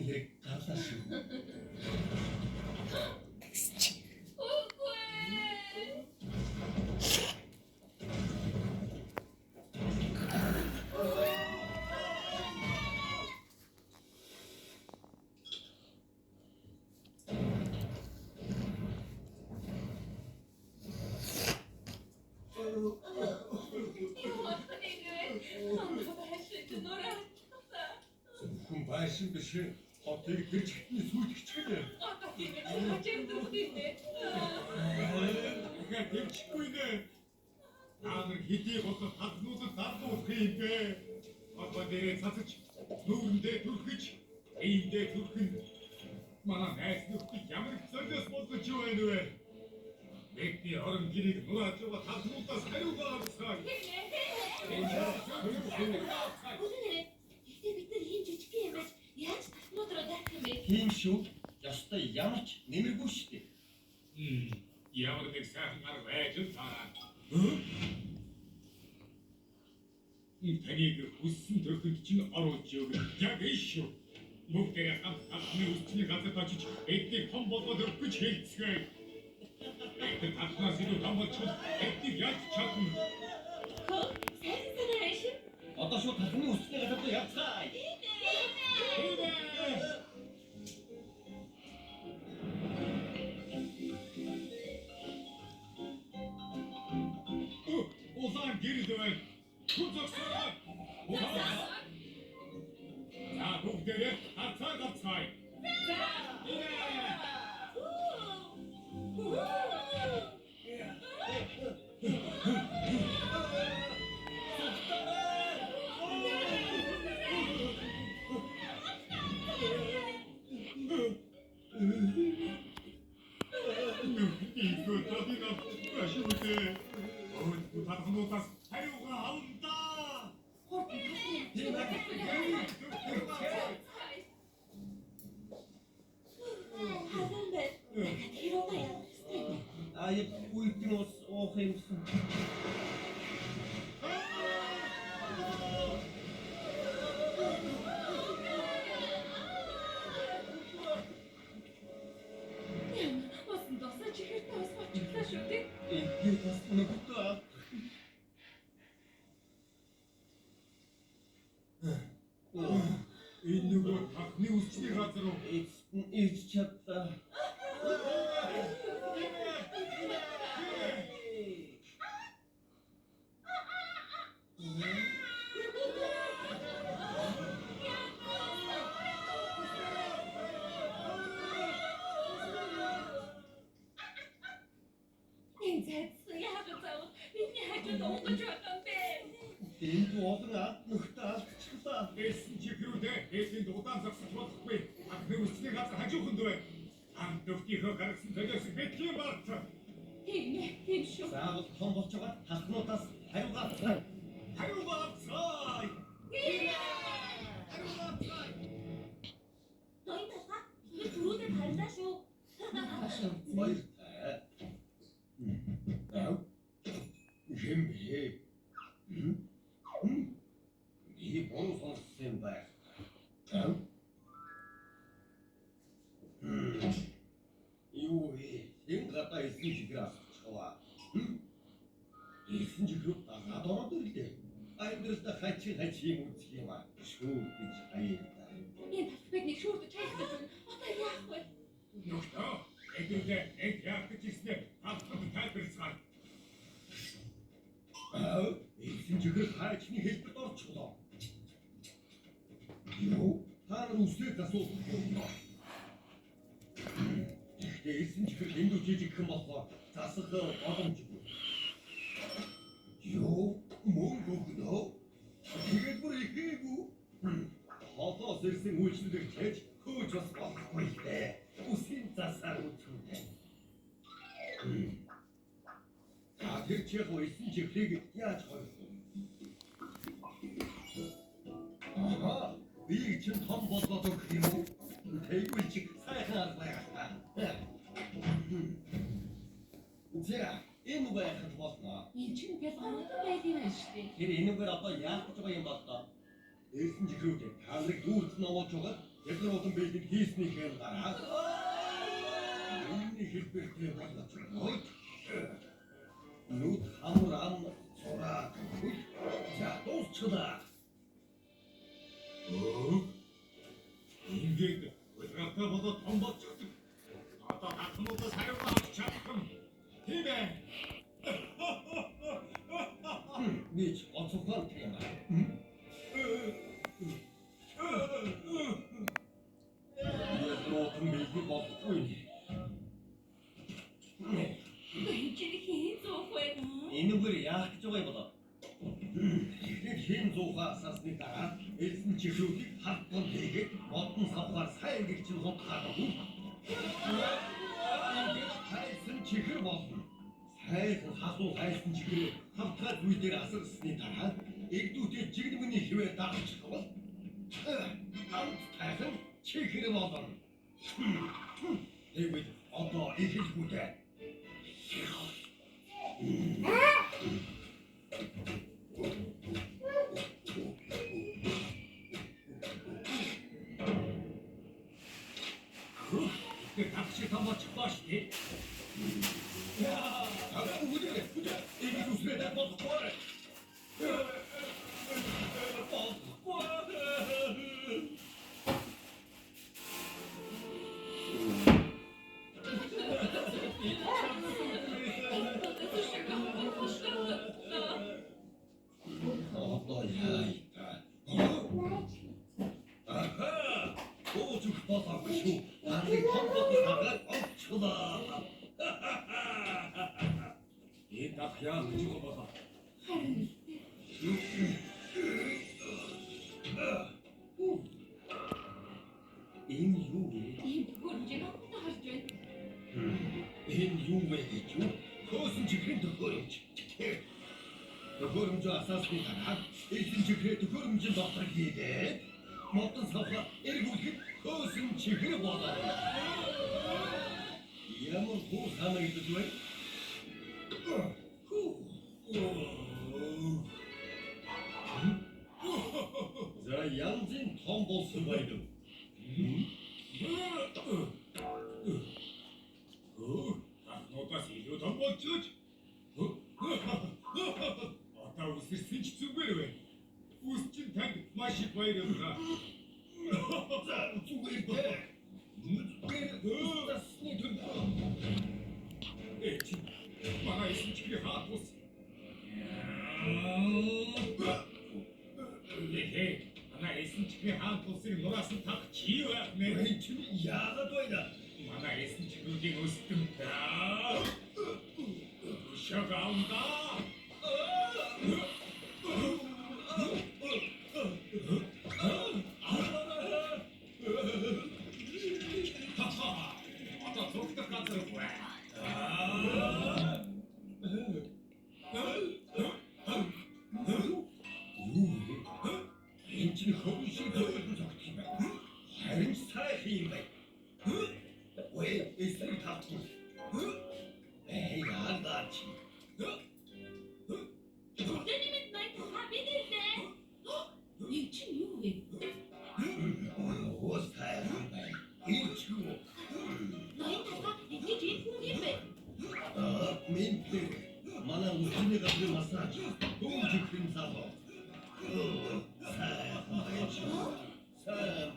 хэрэг гарлаа шүү. Хүн байшин биш хотыг гэрч хитний сүйтгэчихлээ. Одоо тийм хажигддаг тийм ээ. Яа гэрчгүй нэ. Наамар хэдий болоо хатнуудад дарлуулах юм бэ? Одоо дээрээ цацаж нүүрэндээ түрхэж эйндээ түрхэн манай найз нөхдөд ямар их золиос болгож юу байна вэ? Нэгний орон гэрийг нурааж байгаа хатнуудаас хариугаа авсаа. Бид нар хин жижиг юм байж яаж татнууд руу дайх юм бэ? Тийм шүү. Ястай ямар ч нэмэргүй шүү дээ. Ямар нэг сайхан арга байж таа. Таныг хүссэн төрхөнд чинь оруулж өгөх яг шүү. Бүгдээ хамт хатны үсчний газар очиж эднийг том болгоод өгөх гэж хэлцгээе. Эдгээр татнаас илүү том болчихвол эднийг яаж чадна? Сайн санаа шүү. Одоо шууд хатны үсчний газар руу явцгаая. Улаан гэрэл байна. Хүзэгсээ. За бүгдээ хацаа гацгаая. Хатнуудаас хариугаа авна. Аяд уйтнос охимсан. Осон досоо чихэрт бас бочихлаа шүү дээ. Энэ бас нэгтээ. Энэ нөгөө хатны үсчний газар уу? Эцэн чадлаа. Энэ зайцсан яг заавал бидний хажууд унгаж байгаа юм бэ? Энэ болон ад нөхдөд алдчихлаа. Эсэн чихрүүдээ эсэнд удаан зогсож болохгүй. Хатны үсчний газар хажууханд байна. Анд нөхдийнхөө гаргасан төлөөс бэтгий барт. Тийм шүү. Заавал том болж байгаа хатнуудаас хариугаа авцгаая. Хариугаа авцгаая. Ноён тасаа би түрүүдэд харилаа шүү. Баяр таа. Жимбэ. И бонус сонсон байх. Юу вэ? Энэ гадаа исэн чигээр асчихваа. Исэн чигээр дагаад ороод ирлээ. Айдрста хачи юм үзэх юм аа. Шүүрдэж аяа. Энэ талбайг нэг шүүрдэж хайхдаг байна. Одоо яах вэ? Нөхдөө, эдгээр яг яах гэжсэн хатад тайлбарцгаая. Исэн чигээр хачны хэлбэрт орчихлоо. Юу? Хаана үстэй асуух юм бэ? Эсэн чихэр дэндүү жижиг хэн болохоор засах боломжгүй. Юу? Мөнгө өгнө? Тэгээд бүр ихээгүү. Хотоос ирсэн үйлчлэлээр чэж хөөж бас болохгүй дээ. Үсгийн засаар үтгүнэ. Тэр чих эсэн чихрийг яаж хойно? Аа, би чинь том болоод өгөх юм уу? Тэгвэл чи сайхан арга байна. За, энэ байхад болно. Энд чинь бэлгэрүүд байдгийн байна шүү дээ. Тэр энэгээр одоо яах гэж байгаа юм бол та? Эсэн чихрүүд таалыг дүүрт номож байгаа Эдгээр олон бэлгэд хийснийхээ дараа энэ хэлбэртэй болгож өгнө. Нүд хамар ам цураад хөл за дуусчлаа. Ингээд өдрөөр болоод том болчихсон. Одоо хатнуудаа сарив авч чадсан. Тийм ээ. Нэг онцгой юм аа. Ятроотын бэлгэд болохгүй. Чи хийн зоохгүй. Энэ үгээр яах гэж байгаа юм болоо? Ихэнх хэн зуухаа асаасны дараа элсэн чихрүүдийг хатган хийгээд модон савгаар сайн гэрчин хутгаад өгнө. Ингээд хайсан чихэр болно. Хайсан хасуу хайсан чихэр хавтгаад үе дээр асарсны дараа эгдүүтэй жигнэмний хിവэр дагч хавал амт тайхан чихэр болно. Эвид одоо ихэлгүүтэй. 그 닥치 한번 쳐봐시니. 야, 아까 우리래. 이게 무슨 애다 먹고래. 너야 있다. 아하, 오죽 버섯고 쇼. 나중에 컴퓨터 사가 없쳐다. 이따 그냥 그지고 봐봐. Энэ юу вэ? ийм төхөөрөмжийг авах харж байна. Энэ юу вэ гэж юу? Хөөсөн чихрийн төхөөрөмж. Төхөөрөмж асаасны дараа элсэн чихрээ төхөөрөмжийн дотор хийгээд модон савха эргүүлэхэд хөөсөн чихэр болоо. Ямар хөө санагдаж байна? За янзын том болсон байдаг. Нотас илүү том болчихж. Одоо үсэрсэн ч зүгээр вэ. Үс чинь танд маш их баярлалаа. За зүгээр дээ. Үсэсний төлөв. Эч манай исчгүй хаатус. Манай исчгүй хаатусыг нураас нь тах чи байх нэ. Энэ чинь яагаад байна? манай исчгүүдийн өстөм даа. Шагаунда. Одоо цогтох газар вэ? Энэ чинь хөвөн шиг хөвөн зогт юм байна. Харин сайхан юм байна. Ой, эсрэг татсан. Яагаад чи? Тэнийг найт хабидээ. Нэг чинь юу вэ? Оос сайхан байна. Энэ ч юу? Найт хаа ингэж юм юм бэ? Мен манай үсний газрын массаж дүүж ихсэн сав. Сайхан байна. Сайхан